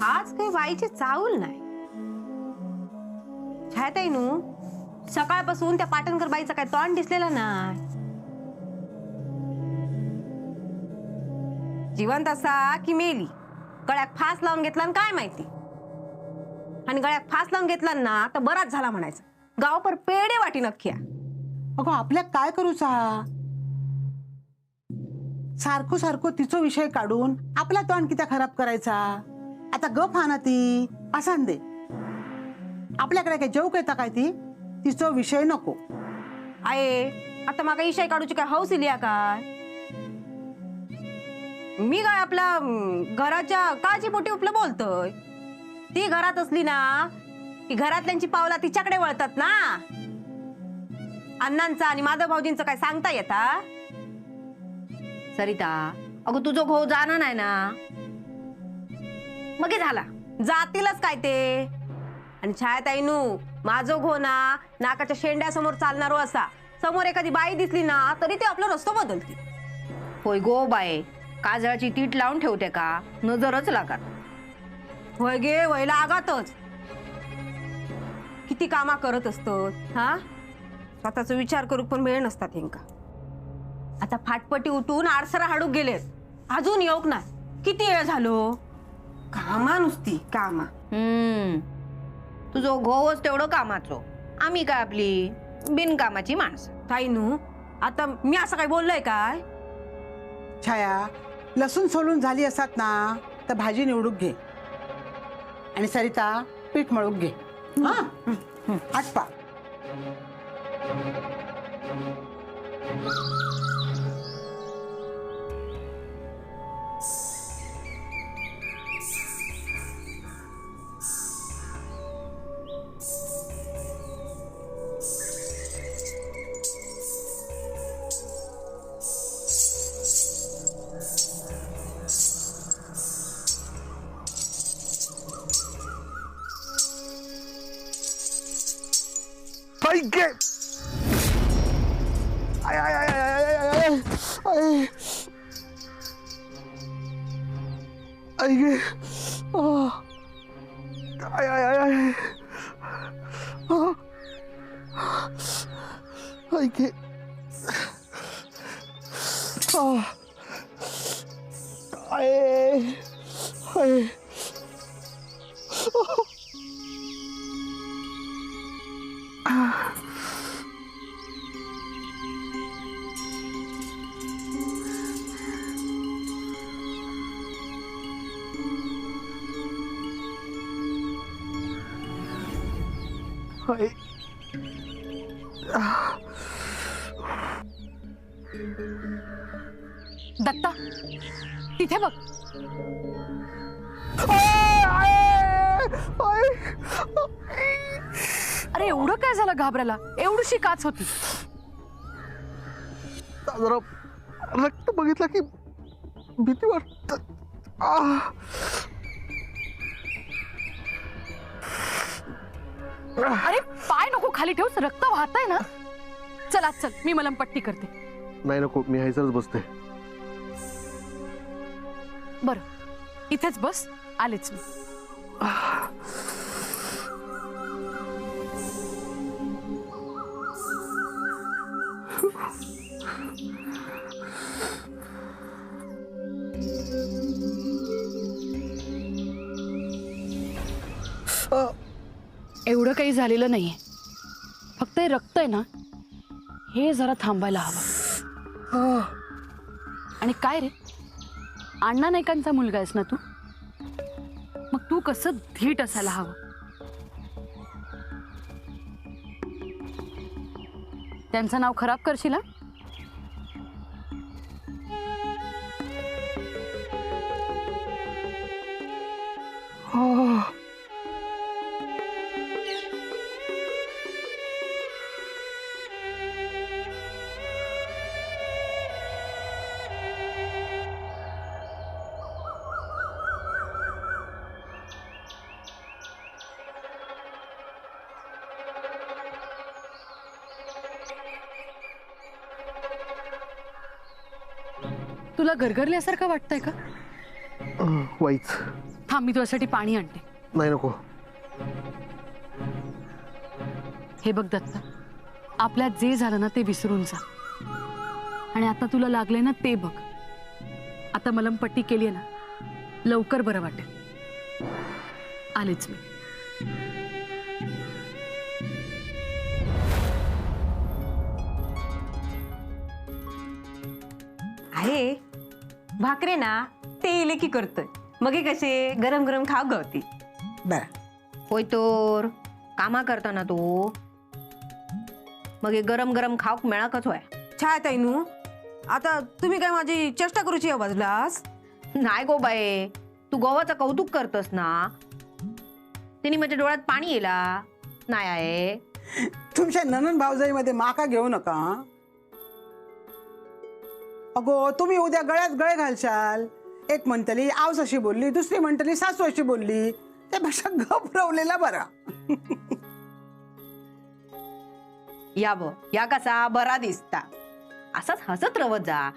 आज काही बाईची चावल नाही. छायाताई नू सकाळपासून त्या पाटणकर बाईचं काय तोंड दिसलेलं नाही. जिवंत असा की मेली, गळ्यात फास लावून घेतला आणि काय माहिती. आणि गळ्यात फास लावून घेतला ना तर बराच झाला म्हणायचं. गाव पर पेढे वाटी नक्की. अगो आपल्या काय करूचा, सारखं सारखं तिचा विषय काढून आपला तोंड किती खराब करायचा. आता गप हा ना ती असान दे. आपल्याकडे काय जेव काय काय ती तिचा विषय नको. आहे आता माका इशाय काढूची काय हौस इली काय. मी काय आपला घराच्या काळजी पोटी उपलं बोलतोय. ती घरात असली ना की घरातल्यांची पावला तिच्याकडे वळतात ना. अण्णांचा आणि माधव भाऊजींचं काय सांगता येता. सरिता अगं तुझं घो जाणं नाही ना मग झाला जातीलच काय ते. आणि छायाताईनू माझो घो ना नाकाच्या शेंड्यासमोर चालणारो असा. समोर एखादी बाई दिसली ना तरी ते आपला रस्तो बदलते. होय गो बाये, काजळाची तीट लावून ठेवते का, नजरच लागत. होय गे वय लागातच. किती कामा करत असतो हा. स्वतःचा विचार करू पण वेळ नसतात हेंका. आता फाटपटी उठून आरसरा हाडूक गेलेत. अजून येऊक ना किती वेळ झालो. कामा नुसती कामा. तुझं घोवच तेवढं कामाचो, आम्ही काय आपली बिनकामाची माणसं. ताईनू आता मी असं काय बोललोय काय. छाया लसूण सोलून झाली असतात ना तर भाजी निवडूक घे. आणि सरिता पीठ मळूक घे. हा आटपा. Ay, ay, ay, ay, ay, ay, ay, ay, ay, ay, ay, ay, ay, ay, que, ay, ay. Datta तिथे बघ. अरे एवढं काय झालं घाबरायला, एवढीशी काच होती. जरा रक्त बघितलं की भीती वाटत. अरे पाय नको खाली ठेवूस, रक्त वाहतंय ना. चल आज चल, मी मलमपट्टी करते. नाही नको, मी ह्याच बसते. बरं इथेच बस, आलेच मी. एवढं काही झालेलं नाहीये, फक्त हे रक्त आहे ना हे जरा थांबायला हवं. आणि काय रे, अण्णा नाईकांचा मुलगा आहेस ना तू, मग तू कसं धीट असायला हवं. त्यांचं नाव खराब करशील. तुला गरगरल्यासारखं वाटतंय का? वाईच. थांब, मी तुझ्यासाठी पाणी आणते. नाही नको. हे बघ दत्ता, आपल्यात जे झालं ना ते विसरून जा. आणि आता तुला लागले ना ते बघ. आता मलमपट्टी केली आहे ना, लवकर बरं वाटेल. आलेच मी. आहे भाकरे ना ते इले की करतोय. मग हे कसे गरम गरम खाव गवती. बरं, होय तोर कामा करताना तू मग हे गरम गरम खाऊक मिळाकच होय. छाय ताईनू, आता तुम्ही काय माझी चेष्टा करूची आहे बाजूलास? नाही गो बाये, तू गोवाचं कौतुक करतस ना, तिने माझ्या डोळ्यात पाणी येला नाही आहे. तुमच्या ननन भावजाईमध्ये माका घेऊ नका. अगो तुम्ही उद्या गळ्यात गळे घालशाल. एक म्हणतली आवस अशी बोलली, दुसरी म्हणतली सासू अशी बोलली. त्यापेक्षा घबरवलेला बरा. या कसा बरा दिसता. असाच हसत रवत जा.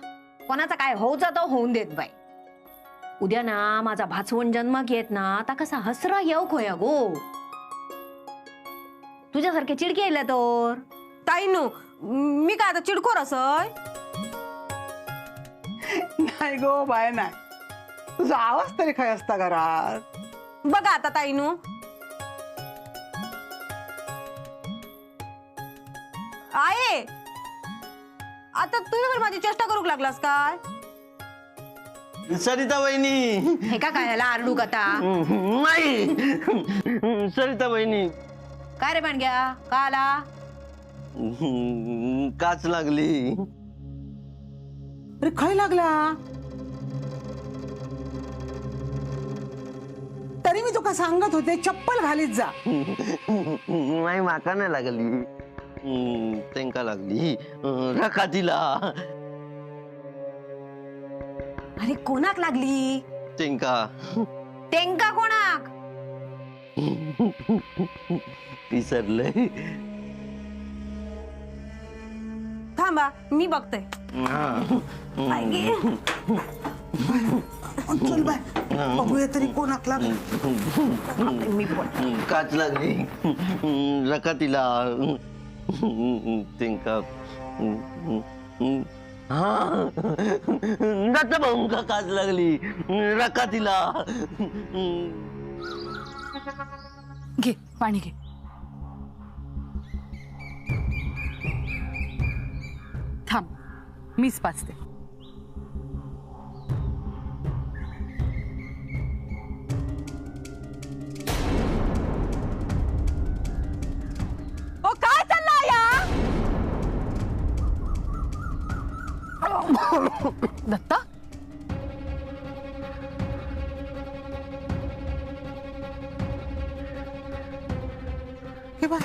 कोणाचा काय होऊचा तो होऊन देत बाई. उद्या ना माझा भाचवण जन्माक येत ना, आता कसा हसरा येऊ खोया गो. तुझ्यासारखे चिडके येले तर. ताईनू, मी काय आता चिडखोर असय? नाही गो बाय, नाही. तुझा आवाज तरी काय असता घरात. बघा आता ताईनू, आहे आता तुम्ही पण माझी चेष्टा करूक लागलास काय? सरिता वहिनी. हे का काय ह्याला आरडू कथा. नाही सरिता वहिनी, काय रे पांड्या, का आला? काच लागली. अरे खय लागला? तरी मी तुका सांगत होते चप्पल घालीत जा. नाही माका नाही लागली, तेंका लागली. रका तिला. अरे कोणाक लागली? तेंका. टेंका कोणाक? विसरलंय. थांबा मी बघते. आई गे. चल बाय, बघूया तरी कोणाक लागला. काच लागली. रका तिला. तेंका. हा दत्ता भाऊंका काच लागली. रका तिला. घे पाणी घे. थांब, मीच पाचते. ओ काय चालला या? दत्ता, हे बाय,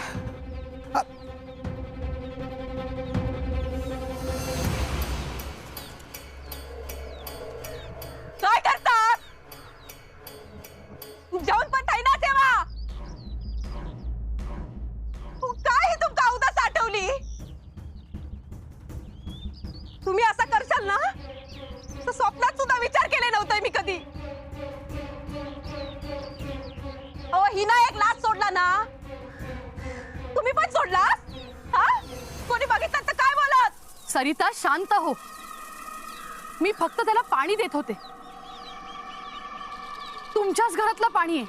काय करतात? जाऊन पण थाई ना तेव्हा. काय ही तुमका उदास आठवली? तुम्ही असं करशाल ना, तर स्वप्नात सुद्धा विचार केले नव्हते मी कधी. अहो हिना एक लाच सोडला ना, तुम्ही पण सोडलास? हा? कोणी बघितलं तर काय बोलत? सरिता शांत हो. मी फक्त त्याला पाणी देत होते. तुमच्याच घरातलं पाणी आहे.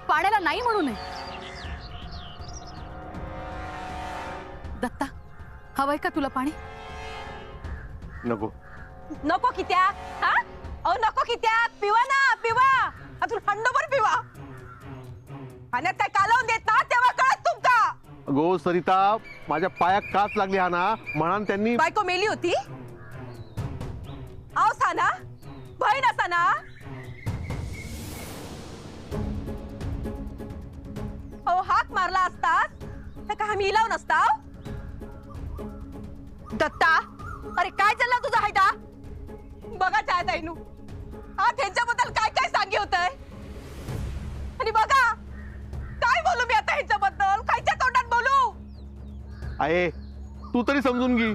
पाण्याला नाही म्हणू नये. दत्ता, हवंय का तुला पाणी? नको. नको कित्या? हा? अहो नको कित्या? पिवा ना, पिवा. अजून हंडोभर पिवा. पाण्यात काय कालवून देत ना, तेव्हा कळत तुमका. गो सरिता, माझ्या पायात काच लागली हा ना, म्हणून त्यांनी. बायको मेली होती? आव साना, बहीण असा ना. अहो हाक मारला असतात तर का आम्ही इलाव नसता? दत्ता, अरे काय चालला तुझा हायदा? बघा छायाताईनू, हा त्यांच्याबद्दल काय काय सांगी होतंय. आणि बघा काय बोलू मी आता ह्यांच्याबद्दल, कायच्या तोंडात बोलू? आहे तू तरी समजून घे.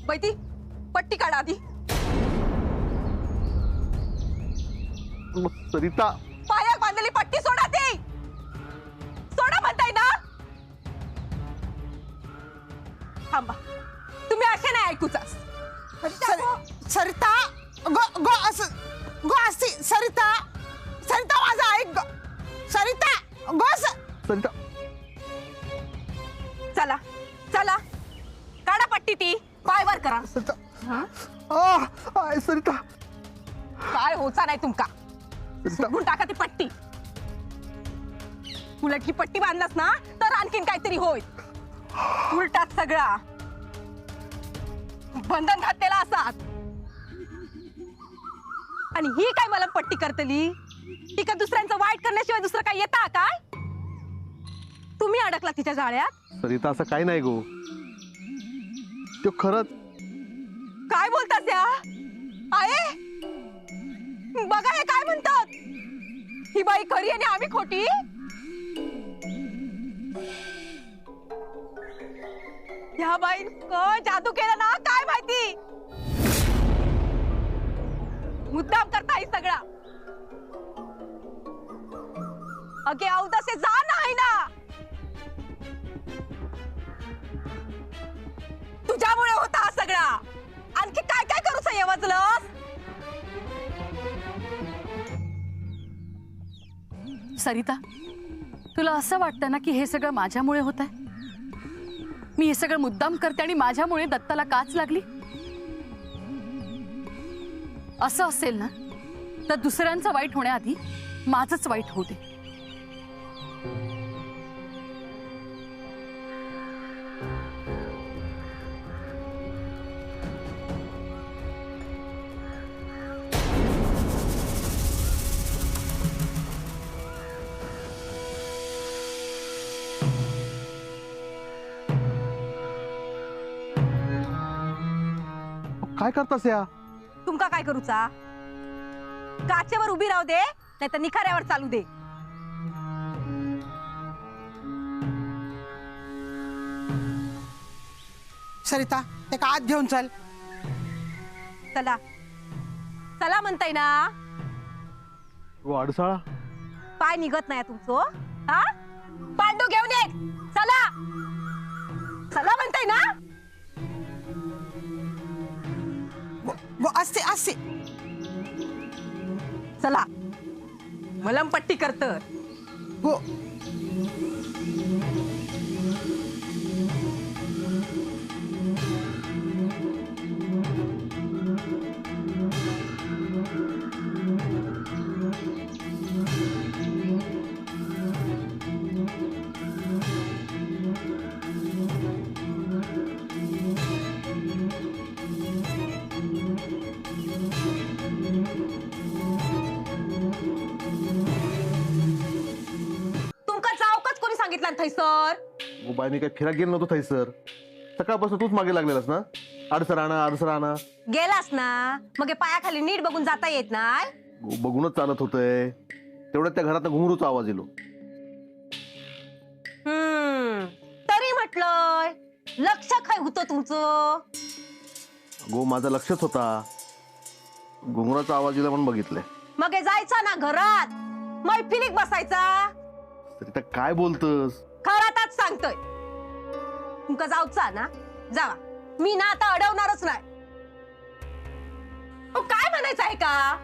बैती पट्टी काढा आधी. सरिता पायात बांधलेली पट्टी सोडा ती. सोडा म्हणताय ना. थांबा, तुम्ही असे नाही ऐकूचास. सरिता गो गो असं गो असे सरिता सरिता माझा ऐक गो. सरिता गो सरिता चला चला, काढा पट्टी ती, पाय वर करा. सरिता काय होचा नाही तुमका. सरिता सोडून टाका ती पट्टी. उलट ही पट्टी बांधलास ना तर आणखीन काहीतरी होय. उलटात सगळा बंधन घातलेला असात. आणि ही काय मला पट्टी करतली. ती का दुसऱ्यांचं वाईट करण्याशिवाय दुसरं काय येता काय. तुम्ही अडकला तिच्या जाळ्यात. सरिता असं काही नाही गो. तो खरंच काय बोलतास या आहे. बघा हे काय म्हणतात. ही बाई खरी आणि आम्ही खोटी. ह्या बाई जादू केला ना काय माहिती. मुद्दाम करता ही सगळा. अगे औदासे जा नाही ना. तुझ्यामुळे होता हा सगळा. आणखी काय काय करू सयवजलंस. सरिता, तुला असं वाटतं ना की हे सगळं माझ्यामुळे होत आहे. मी हे सगळं मुद्दाम करते आणि माझ्यामुळे दत्ताला काच लागली. असं असेल ना तर दुसऱ्यांचं वाईट होण्याआधी माझंच वाईट होते. काय करतास या. तुमका काय करूचा. काचेवर उभी राहू दे नाही तर निखाऱ्यावर चालू दे. सरिता ते का आत घेऊन चल. चला चला म्हणताय ना. गो अडसाळा पाय निघत नाही तुमचं. हा पांडू घेऊन ये. चला चला म्हणताय ना. गो असे असे. चला मलमपट्टी करत. गो तुमका जाऊकच कोणी सांगितलं थैसर. गो बाई मी काही फिरा गेलो नव्हतो थाई सर. सकाळपासून तूच मागे लागलेलास ना. अडसर आणा. गेलास ना मग हे पायाखाली नीट बघून जाता येत नाही. गो बघूनच चालत होतंय. तेवढ्यात त्या घरात घुंगरूचा आवाज येलो. तरी म्हटलंय लक्ष काय होतं तुमचं. गो माझा लक्षच होता. घुंगराचा आवाज येला म्हणून बघितलंय. मग हे जायचा ना घरात मैफिलीत बसायचा. सरिता काय बोलतस. खरातच सांगतोय. तुमका जाऊचा ना जावा. मी ना आता अडवणारच नाही. अहो, काय म्हणायचं आहे का.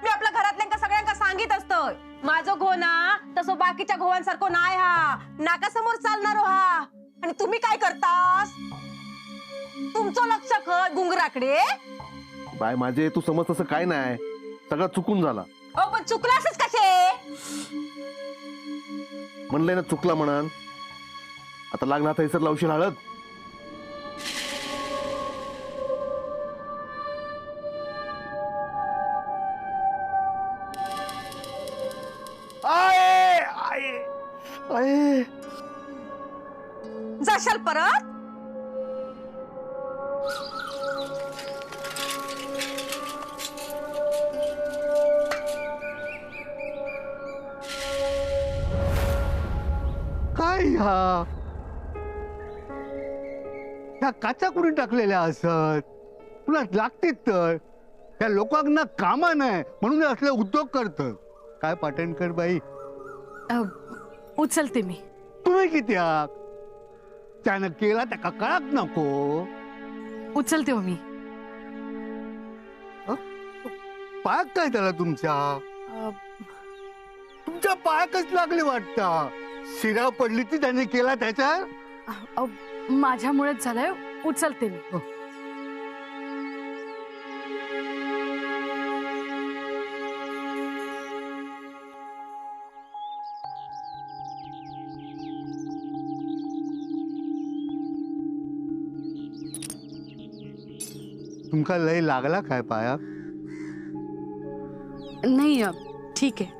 मी आपल्या घरातल्यांका सगळ्यांका सांगित असतोय. माझं घो ना तसं बाकीच्या घोवांसारखं नाही. हा नाकासमोर चालणारो हा. आणि तुम्ही काय करतास. तुमचं लक्ष खय गुंगराकडे. बाय माझे तू समज तसं काय नाही. सगळं चुकून झाला. अहो पण चुकलासच कसे. म्हणलंय ना चुकला म्हणून. आता लागणार थैसर लावशील हळद. आये, आये, आये. जाशाल परत. काय ह्या काचा कुणी टाकलेल्या असत. तुला लागतेच तर. त्या लोकांना कामा नाही म्हणून हे असले उद्योग करतात. काय पाटणकर बाई, उचलते मी. तुम्ही किती आहात? त्यानं केला त्या कळत नको. उचलते हो मी. पायात काय त्याला तुमच्या पायाकच लागले वाटतं. शिरा पडली ती त्याने केला त्याच्या. माझ्यामुळेच झालंय. उचलते मी. तुमका लय लागला काय पाया? नाही ठीक आहे.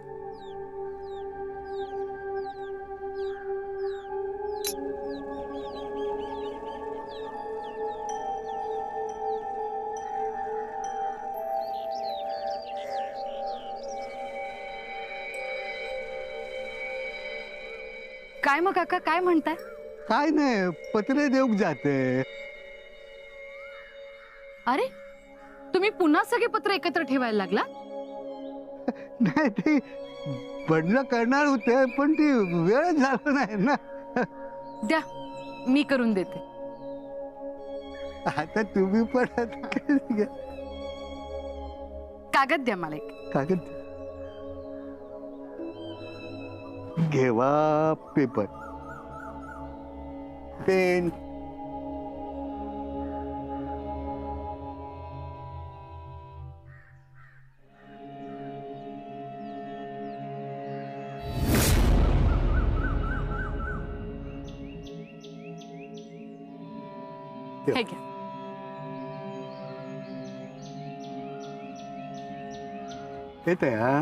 काय मग काका, काय म्हणताय? काय नाही, पत्रे देऊक जाते. अरे तुम्ही पुन्हा सगळे पत्र एकत्र ठेवायला लागला? नाही, ते बंद करणार होते पण ती वेळ झाला नाही ना. द्या, मी करून देते. आता तुम्ही पण कागद द्या मला एक. कागद घेवा, पेपर, पेन. हे घ्या. येते हा.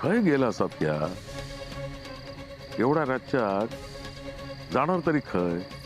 खय गेला सत्या एवढ्या राज्यात जाणार तरी खय